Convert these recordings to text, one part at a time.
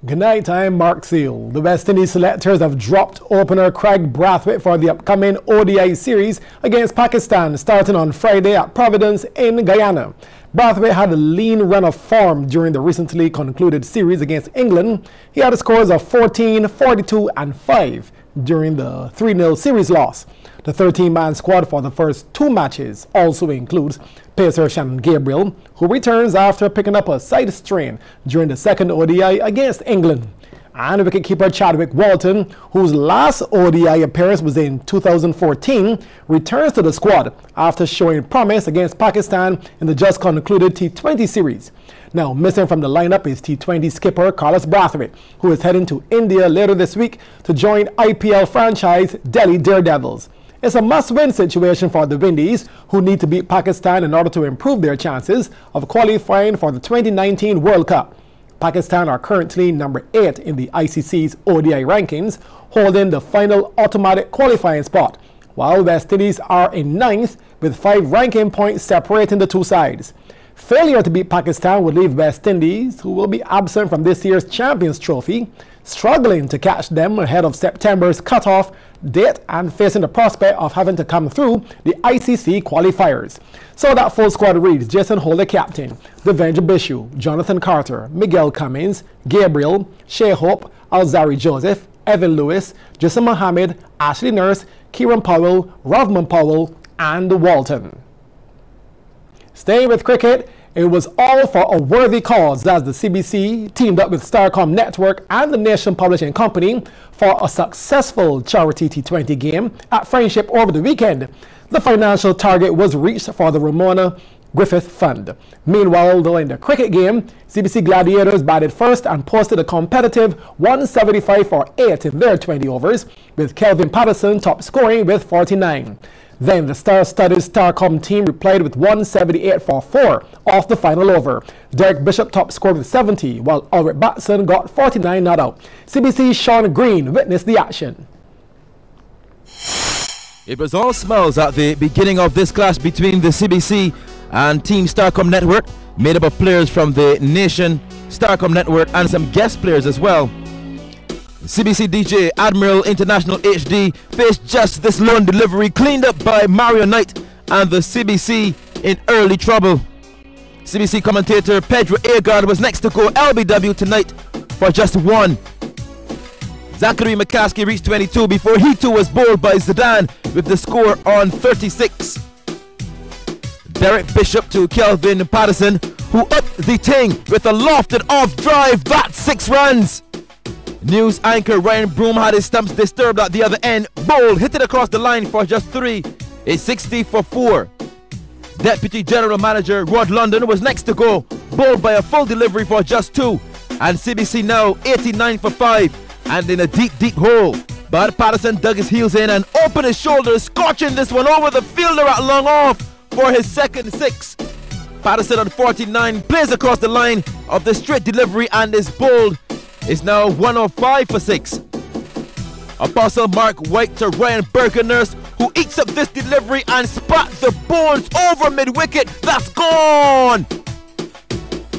Good night, I'm Mark Seal. The West Indies selectors have dropped opener Craig Brathwaite for the upcoming ODI series against Pakistan starting on Friday at Providence in Guyana. Brathwaite had a lean run of form during the recently concluded series against England. He had scores of 14, 42 and 5 during the 3-0 series loss. The 13-man squad for the first two matches also includes pacer Shannon Gabriel, who returns after picking up a side strain during the second ODI against England, and wicketkeeper Chadwick Walton, whose last ODI appearance was in 2014, returns to the squad after showing promise against Pakistan in the just concluded T20 series. Now, missing from the lineup is T20 skipper Carlos Brathwaite, who is heading to India later this week to join IPL franchise Delhi Daredevils. It's a must-win situation for the Windies, who need to beat Pakistan in order to improve their chances of qualifying for the 2019 World Cup. Pakistan are currently number 8 in the ICC's ODI rankings, holding the final automatic qualifying spot, while West Indies are in 9th with 5 ranking points separating the two sides. Failure to beat Pakistan would leave West Indies, who will be absent from this year's Champions Trophy, struggling to catch them ahead of September's cutoff date and facing the prospect of having to come through the ICC qualifiers. So that full squad reads: Jason Holder captain, Devendra Bishu, Jonathan Carter, Miguel Cummins, Gabriel, Shea Hope, Alzari Joseph, Evan Lewis, Jason Mohammed, Ashley Nurse, Kieran Powell, Rovman Powell and Walton. Staying with cricket, it was all for a worthy cause as the CBC teamed up with Starcom Network and the Nation Publishing Company for a successful charity T20 game at Friendship over the weekend. The financial target was reached for the Ramona Griffith Fund. Meanwhile, though, in the cricket game, CBC Gladiators batted first and posted a competitive 175 for 8 in their 20 overs, with Kelvin Patterson top scoring with 49. Then the star-studded Starcom team replied with 178 for 4 off the final over. Derek Bishop top scored with 70, while Ulrich Batson got 49 not out. CBC's Sean Green witnessed the action. It was all smiles at the beginning of this clash between the CBC and Team Starcom Network, made up of players from the Nation, Starcom Network and some guest players as well. CBC DJ Admiral International HD faced just this lone delivery cleaned up by Mario Knight, and the CBC in early trouble. CBC commentator Pedro Agard was next to go LBW tonight for just 1. Zachary McCaskey reached 22 before he too was bowled by Zidane with the score on 36. Derek Bishop to Kelvin Patterson, who upped the ting with a lofted off drive. That's 6 runs. News anchor Ryan Broom had his stumps disturbed at the other end. Bowled, hit it across the line for just 3. It's 60 for 4. Deputy General Manager Rod London was next to go, bowled by a full delivery for just 2. And CBC now 89 for 5 and in a deep hole. But Patterson dug his heels in and opened his shoulders, scorching this one over the fielder at long off for his second 6. Patterson on 49 plays across the line of the straight delivery and is bowled. It's now 105 for 6. Apostle Mark White to Ryan Berger-Nurse, who eats up this delivery and spats the bones over mid-wicket. That's gone!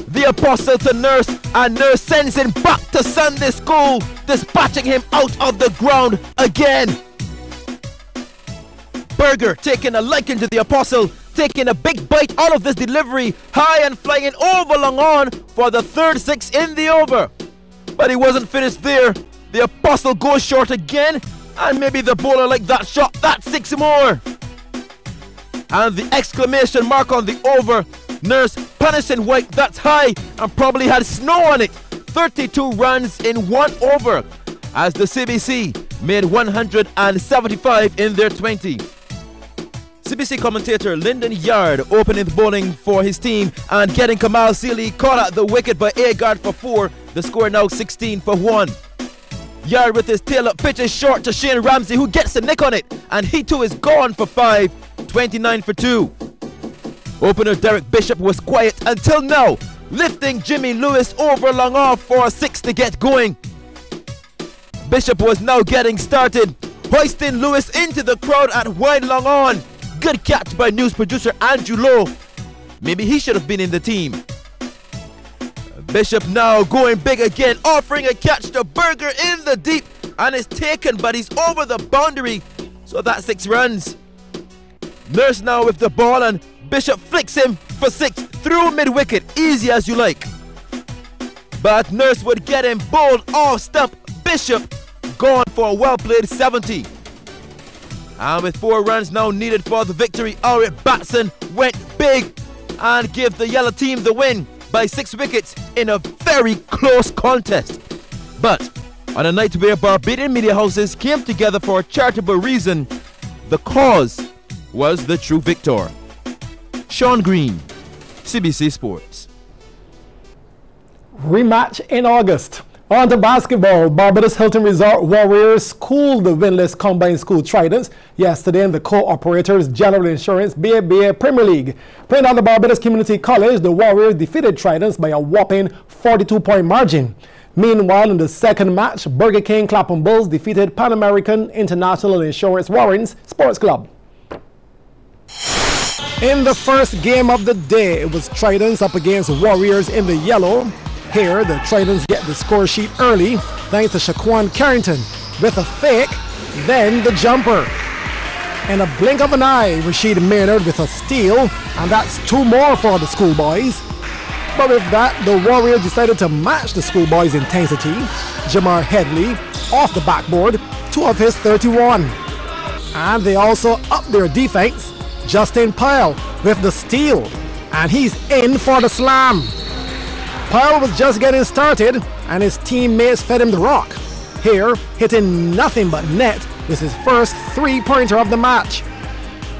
The Apostle to Nurse, and Nurse sends him back to Sunday school, dispatching him out of the ground again. Berger taking a liking to the Apostle, taking a big bite out of this delivery, high and flying over long on for the third 6 in the over. But he wasn't finished there. The Apostle goes short again, and maybe the bowler liked that shot. That's 6 more. And the exclamation mark on the over. Nurse punishing White. That's high and probably had snow on it. 32 runs in 1 over as the CBC made 175 in their 20. CBC commentator Lyndon Yard opening the bowling for his team and getting Kamal Sealy caught at the wicket by Agard for 4. The score now 16 for 1. Yard with his tail up pitches short to Shane Ramsey, who gets the nick on it, and he too is gone for 5. 29 for 2. Opener Derek Bishop was quiet until now, lifting Jimmy Lewis over long off for a 6 to get going. Bishop was now getting started, hoisting Lewis into the crowd at wide long on. Good catch by news producer Andrew Lowe. Maybe he should have been in the team. Bishop now going big again, offering a catch to Berger in the deep, and it's taken, but he's over the boundary, so that's 6 runs. Nurse now with the ball, and Bishop flicks him for 6 through mid-wicket, easy as you like. But Nurse would get him bowled off stump. Bishop gone for a well-played 70. And with 4 runs now needed for the victory, Ulrich Batson went big and gave the yellow team the win by 6 wickets in a very close contest. But on a night where Barbadian media houses came together for a charitable reason, the cause was the true victor. Sean Green, CBC Sports. Rematch in August. On to basketball. Barbados Hilton Resort Warriors schooled the winless combined school Tridents yesterday in the co-operators General Insurance BABA Premier League. Playing at the Barbados Community College, the Warriors defeated Tridents by a whopping 42-point margin. Meanwhile, in the second match, Burger King Clapham Bulls defeated Pan American International Insurance Warrens Sports Club. In the first game of the day, it was Tridents up against Warriors in the yellow. Here, the Tridents get the score sheet early, thanks to Shaquan Carrington with a fake, then the jumper. In a blink of an eye, Rashid Maynard with a steal, and that's 2 more for the schoolboys. But with that, the Warriors decided to match the schoolboys' intensity. Jamar Headley off the backboard, 2 of his 31. And they also upped their defense. Justin Pyle with the steal, and he's in for the slam. Pyle was just getting started, and his teammates fed him the rock. Here, hitting nothing but net with his first 3-pointer of the match.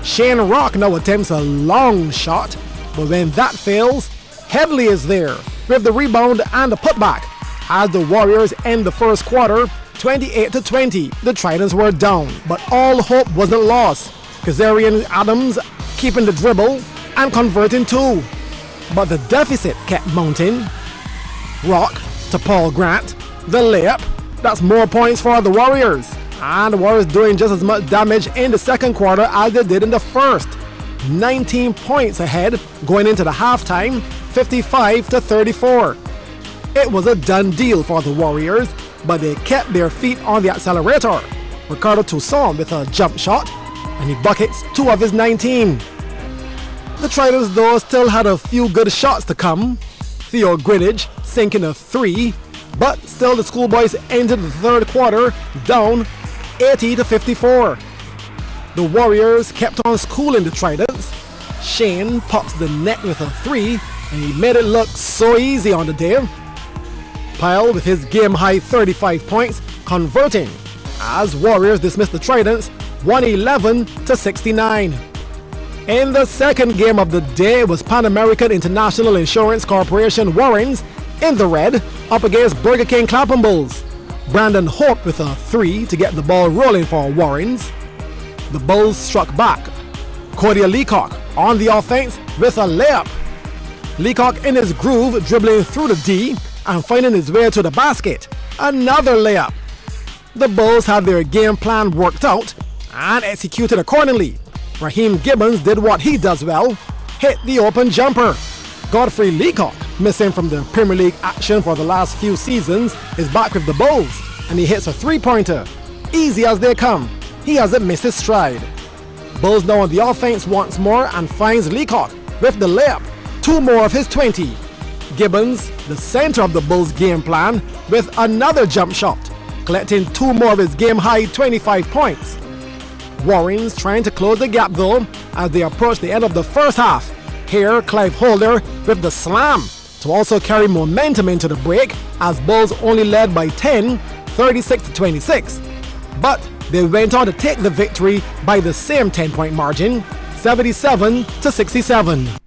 Shane Rock now attempts a long shot, but when that fails, Headley is there with the rebound and the putback. As the Warriors end the first quarter, 28-20, the Tridents were down, but all hope wasn't lost. Kazarian Adams keeping the dribble and converting 2. But the deficit kept mounting. Rock to Paul Grant, the layup. That's more points for the Warriors. And the Warriors doing just as much damage in the second quarter as they did in the first. 19 points ahead going into the halftime, 55-34. It was a done deal for the Warriors, but they kept their feet on the accelerator. Ricardo Toussaint with a jump shot, and he buckets 2 of his 19. The Tridents, though, still had a few good shots to come. Theo Greenidge sinking a 3, but still the schoolboys ended the third quarter down 80-54. The Warriors kept on schooling the Tridents. Shane pops the net with a 3, and he made it look so easy on the day. Pyle with his game-high 35 points, converting, as Warriors dismissed the Tridents 111-69. In the second game of the day, it was Pan American International Insurance Corporation Warrens in the red up against Burger King Clapham Bulls. Brandon Hope with a 3 to get the ball rolling for Warrens. The Bulls struck back. Cordia Leacock on the offense with a layup. Leacock in his groove, dribbling through the D and finding his way to the basket. Another layup. The Bulls had their game plan worked out and executed accordingly. Raheem Gibbons did what he does well, hit the open jumper. Godfrey Leacock, missing from the Premier League action for the last few seasons, is back with the Bulls, and he hits a 3-pointer. Easy as they come, he hasn't missed his stride. Bulls now on the offense once more and finds Leacock with the layup, 2 more of his 20. Gibbons, the center of the Bulls game plan, with another jump shot, collecting 2 more of his game-high 25 points. Warrens trying to close the gap though as they approach the end of the first half. Here, Clive Holder with the slam to also carry momentum into the break as Bulls only led by 10, 36-26. But they went on to take the victory by the same 10-point margin, 77-67.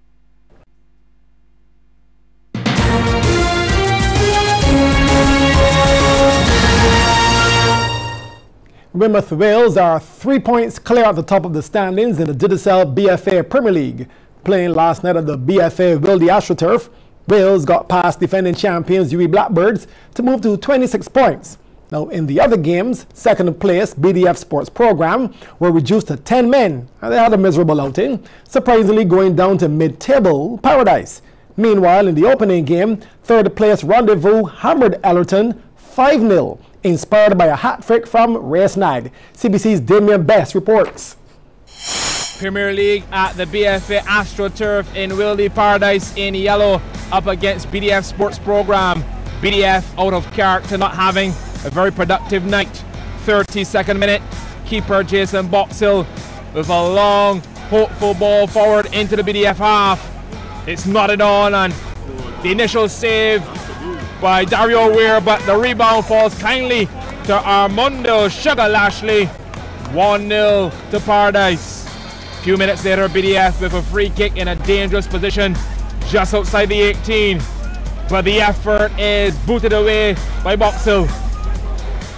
Weymouth Wales are 3 points clear at the top of the standings in the Digicel BFA Premier League. Playing last night at the BFA Wildy AstroTurf, Wales got past defending champions UWE Blackbirds to move to 26 points. Now in the other games, second place BDF Sports Program were reduced to 10 men and they had a miserable outing, surprisingly going down to mid-table Paradise. Meanwhile, in the opening game, third-place Rendezvous hammered Ellerton 5-0, inspired by a hat-trick from Ray Snag. CBC's Damien Best reports. Premier League at the BFA AstroTurf in Wildy Paradise in yellow up against BDF Sports Programme. BDF out of character, not having a very productive night. 32nd minute, keeper Jason Boxhill with a long, hopeful ball forward into the BDF half. It's nodded on, and the initial save by Dario Weir, but the rebound falls kindly to Armando Sugar Lashley. 1-0 to Paradise. A few minutes later, BDF with a free kick in a dangerous position just outside the 18. But the effort is booted away by Boxhill.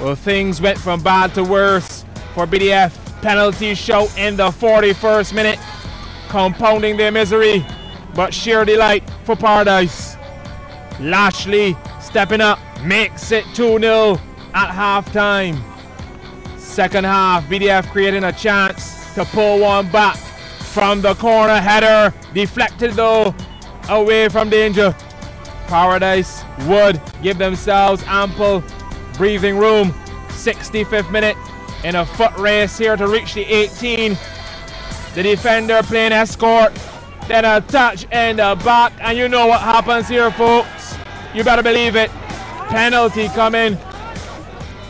Well, things went from bad to worse for BDF. Penalty shout in the 41st minute, compounding their misery, but sheer delight for Paradise. Lashley stepping up, makes it 2-0 at half-time. Second half, BDF creating a chance to pull one back from the corner. Header deflected though, away from danger. Paradise would give themselves ample breathing room. 65th minute, in a foot race here to reach the 18. The defender playing escort, then a touch in the back, and you know what happens here, folks. You better believe it. Penalty coming.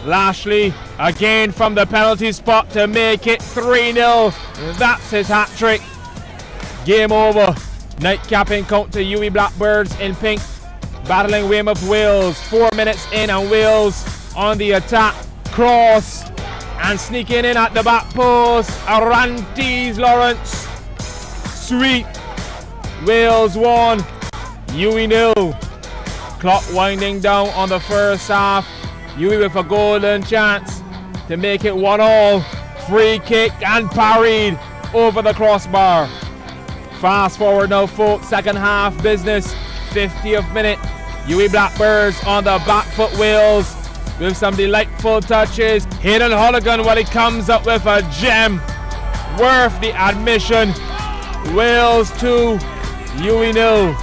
Lashley again from the penalty spot to make it 3-0. That's his hat trick. Game over. Night-capping count to UE Blackbirds in pink, battling Weymouth Wales. 4 minutes in, and Wales on the attack. Cross and sneaking in at the back post. Arantes Lawrence. Sweet. Wales 1, UE 0. Clock winding down on the first half. UE with a golden chance to make it 1-1. Free kick and parried over the crossbar. Fast forward now, folks. Second half business. 50th minute. UE Blackbirds on the back foot. Wales with some delightful touches. Hayden Holligan, well, he comes up with a gem worth the admission. Wales 2, UE 0.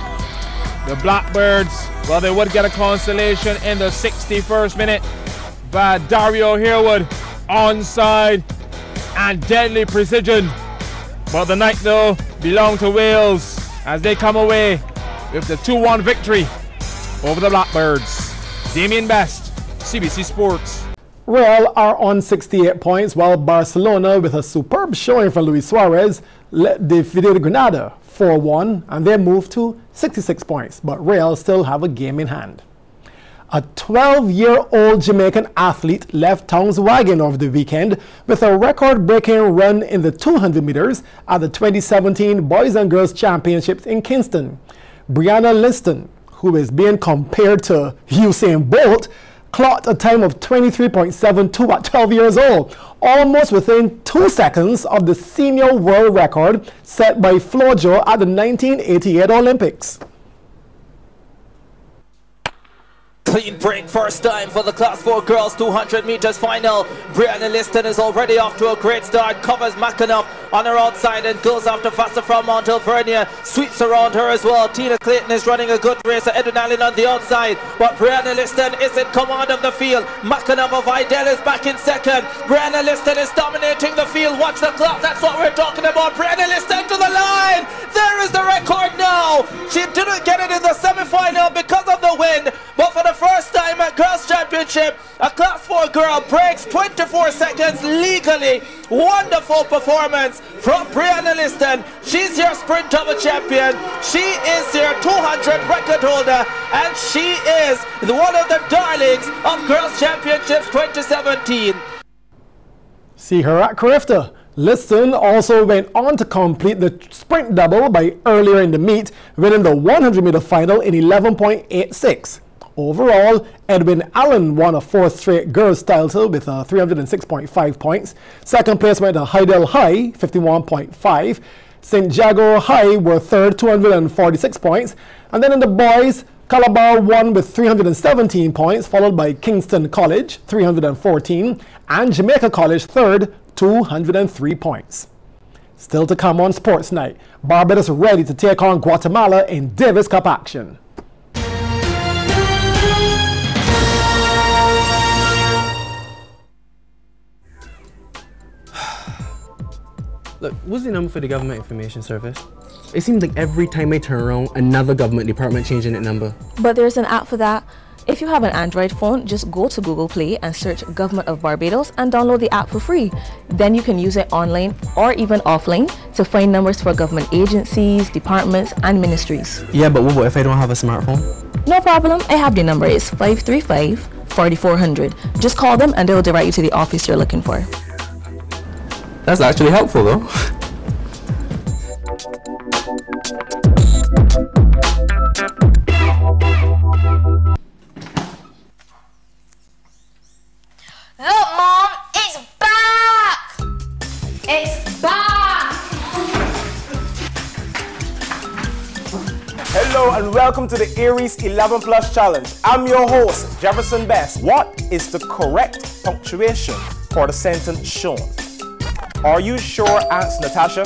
The Blackbirds, well, they would get a consolation in the 61st minute, but Dario Harewood onside and deadly precision. But the night though belonged to Wales as they come away with the 2-1 victory over the Blackbirds. Damien Best, CBC Sports. Real are on 68 points, while Barcelona, with a superb showing from Luis Suarez, defeated Granada 4-1, and they moved to 66 points, but Real still have a game in hand. A 12-year-old Jamaican athlete left town's wagon over the weekend with a record-breaking run in the 200 meters at the 2017 Boys and Girls Championships in Kingston. Brianna Liston, who is being compared to Usain Bolt, clocked a time of 23.72 at 12 years old, almost within 2 seconds of the senior world record set by Flojo at the 1988 Olympics. Clean break, first time for the Class 4 girls 200 meters final. Brianna Liston is already off to a great start, covers McAnuff on her outside and goes after faster from Mount Alvernia, sweeps around her as well. Tina Clayton is running a good race, Edwin Allen on the outside, but Brianna Liston is in command of the field. McAnuff of Idell is back in second. Brianna Liston is dominating the field. Watch the clock, that's what we're talking about. Brianna Liston to the line. There is the record now. She didn't get it in the semi-final because of the wind, but for the first time at Girls Championship, a Class 4 girl breaks 24 seconds legally. Wonderful performance from Brianna Liston. She's your sprint double champion. She is your 200 record holder, and she is one of the darlings of Girls Championships 2017. See her at Carifta. Liston also went on to complete the sprint double by earlier in the meet, winning the 100-meter final in 11.86. Overall, Edwin Allen won a 4th straight girls title with 306.5 points. Second place went to Hydel High, 51.5. St. Jago High were third, 246 points. And then in the boys, Calabar won with 317 points, followed by Kingston College, 314, and Jamaica College third, 203 points. Still to come on Sports Night, Barbados ready to take on Guatemala in Davis Cup action. Look, what's the number for the Government Information Service? It seems like every time I turn around, another government department changing that number. But there's an app for that. If you have an Android phone, just go to Google Play and search Government of Barbados and download the app for free. Then you can use it online or even offline to find numbers for government agencies, departments and ministries. Yeah, but what if I don't have a smartphone? No problem. I have the number. It's 535-4400. Just call them and they'll direct you to the office you're looking for. That's actually helpful though. Look, Mom, it's back! It's back! Hello and welcome to the Aries 11 Plus Challenge. I'm your host, Jefferson Best. What is the correct punctuation for the sentence shown? Are you sure, asks Natasha?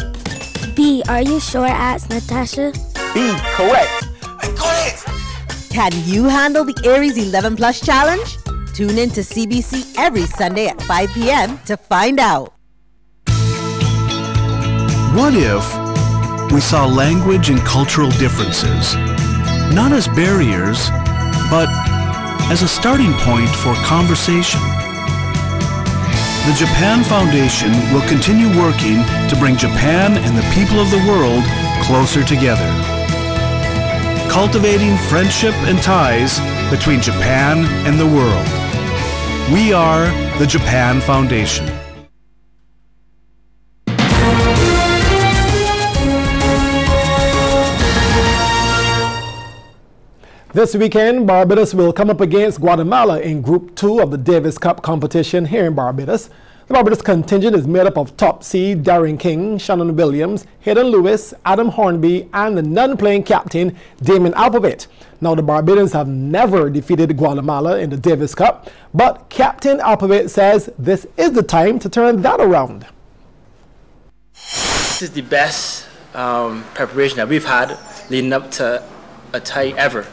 B, are you sure, asks Natasha? B, correct. I got it! Can you handle the Aries 11 Plus Challenge? Tune in to CBC every Sunday at 5 p.m. to find out. What if we saw language and cultural differences not as barriers, but as a starting point for conversation? The Japan Foundation will continue working to bring Japan and the people of the world closer together, cultivating friendship and ties between Japan and the world. We are the Japan Foundation. This weekend, Barbados will come up against Guatemala in Group 2 of the Davis Cup competition here in Barbados. The Barbados contingent is made up of top seed Darren King, Shannon Williams, Hayden Lewis, Adam Hornby, and the non-playing captain Damon Alphabet. Now, the Barbadians have never defeated Guatemala in the Davis Cup, but Captain Alphabet says this is the time to turn that around. This is the best preparation that we've had leading up to a tie ever.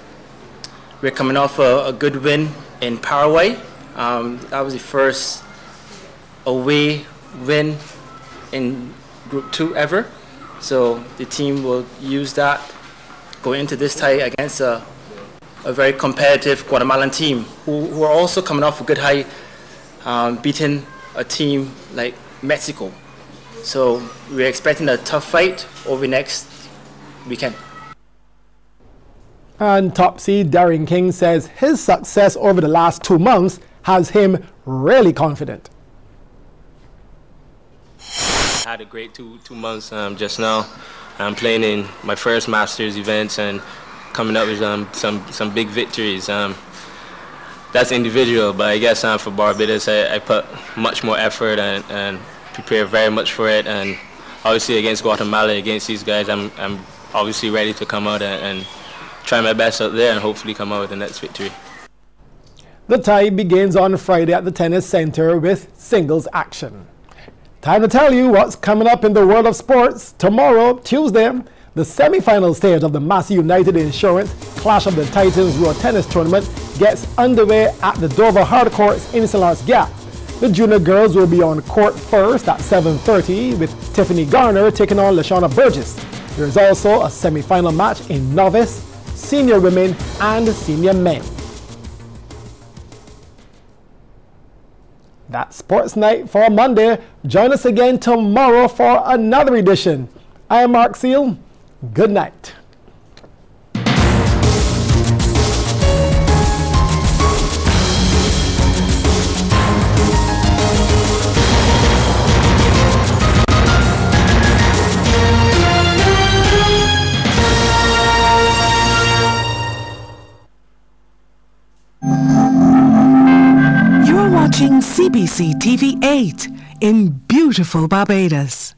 We're coming off a good win in Paraguay. That was the first away win in Group 2 ever. So the team will use that going into this tie against a very competitive Guatemalan team who are also coming off a good high, beating a team like Mexico. So we're expecting a tough fight over next weekend. And top seed Darren King says his success over the last 2 months has him really confident. I had a great two months just now. I'm playing in my first Masters events and coming up with some big victories. That's individual, but I guess for Barbados, I put much more effort and prepare very much for it. And obviously against Guatemala, against these guys, I'm obviously ready to come out and try my best out there and hopefully come out with the next victory. The tie begins on Friday at the Tennis Center with singles action. Time to tell you what's coming up in the world of sports. Tomorrow, Tuesday, the semi-final stage of the Massey United Insurance Clash of the Titans Road Tennis Tournament gets underway at the Dover Hard Courts in St. Lawrence Gap. The junior girls will be on court first at 7:30 with Tiffany Garner taking on Lashana Burgess. There is also a semi-final match in novice, senior women and senior men. That's Sports Night for Monday. Join us again tomorrow for another edition. I am Mark Seal. Good night. Watching CBC TV 8 in beautiful Barbados.